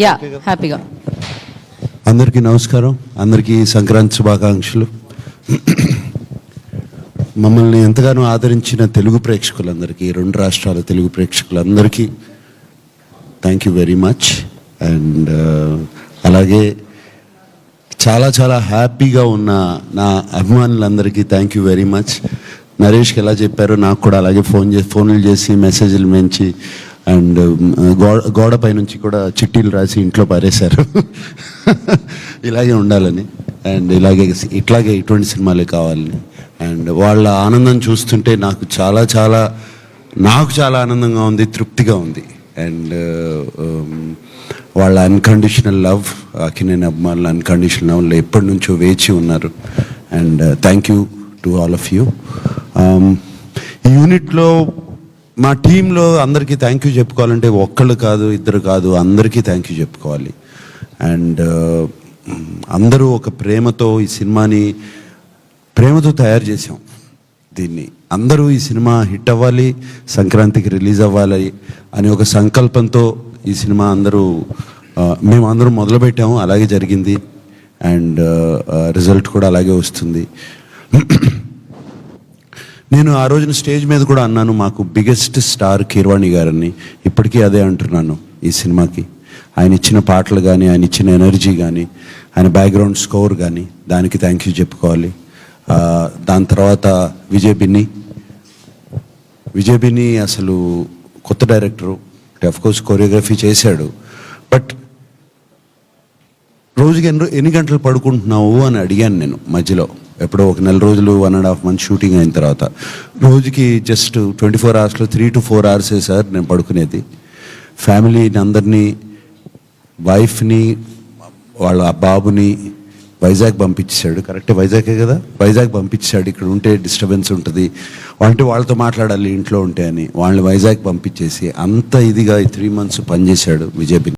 Yeah హ్యాపీగా. అందరికీ నమస్కారం, అందరికీ సంక్రాంతి శుభాకాంక్షలు. మమ్మల్ని ఎంతగానో ఆదరించిన తెలుగు ప్రేక్షకులందరికీ, రెండు రాష్ట్రాల తెలుగు ప్రేక్షకులందరికీ thank you very much. And అలాగే చాలా చాలా హ్యాపీగా ఉన్న నా అభిమానులందరికీ థ్యాంక్ యూ వెరీ మచ్. నరేష్కి ఎలా చెప్పారో నాకు కూడా అలాగే ఫోన్లు చేసి మెసేజ్లు మంచి అండ్ గోడపై నుంచి కూడా చిట్టీలు రాసి ఇంట్లో పారేశారు. ఇలాగే ఉండాలని అండ్ ఇట్లాగే ఇటువంటి సినిమాలే కావాలని. అండ్ వాళ్ళ ఆనందం చూస్తుంటే నాకు చాలా ఆనందంగా ఉంది, తృప్తిగా ఉంది. అండ్ వాళ్ళ అన్కండిషనల్ లవ్, అక్కినేని అభిమానుల అన్కండిషనల్ లవ్లో ఎప్పటి నుంచో వేచి ఉన్నారు. And thank you to all of you. ఈ యూనిట్లో మా టీంలో అందరికీ థ్యాంక్ యూ చెప్పుకోవాలంటే ఒక్కళ్ళు కాదు, ఇద్దరు కాదు, అందరికీ థ్యాంక్ యూ చెప్పుకోవాలి. అండ్ అందరూ ఒక ప్రేమతో ఈ సినిమాని ప్రేమతో తయారు చేసాం. దీన్ని అందరూ ఈ సినిమా హిట్ అవ్వాలి, సంక్రాంతికి రిలీజ్ అవ్వాలి అని ఒక సంకల్పంతో ఈ సినిమా మేమందరం మొదలుపెట్టాము. అలాగే జరిగింది అండ్ రిజల్ట్ కూడా అలాగే వస్తుంది. నేను ఆ రోజున స్టేజ్ మీద కూడా అన్నాను, మాకు బిగ్గెస్ట్ స్టార్ కీరవాణి గారని. ఇప్పటికీ అదే అంటున్నాను. ఈ సినిమాకి ఆయన ఇచ్చిన పాటలు కానీ, ఆయన ఇచ్చిన ఎనర్జీ కానీ, ఆయన బ్యాక్గ్రౌండ్ స్కోర్ కానీ, దానికి థ్యాంక్ యూ చెప్పుకోవాలి. దాని తర్వాత విజయ్ బిన్ని అసలు కొత్త డైరెక్టరు, అఫ్కోర్స్ కొరియోగ్రఫీ చేశాడు. బట్ రోజుకి ఎన్ని గంటలు పడుకుంటున్నావు అని అడిగాను నేను మధ్యలో. ఎప్పుడో ఒక నెల రోజులు 1.5 months షూటింగ్ అయిన తర్వాత రోజుకి just 24 hours 3 to 4 hours sir నేను పడుకునేది. ఫ్యామిలీని అందరినీ, వైఫ్ని, వాళ్ళ బాబుని వైజాగ్ పంపించాడు. కరెక్టే, వైజాగే కదా, వైజాగ్ పంపించాడు. ఇక్కడ ఉంటే డిస్టర్బెన్స్ ఉంటుంది, వాళ్ళతో మాట్లాడాలి ఇంట్లో ఉంటే అని వాళ్ళని వైజాగ్ పంపించేసి అంత ఇదిగా ఈ 3 months పనిచేశాడు విజయ్ బిన్ని.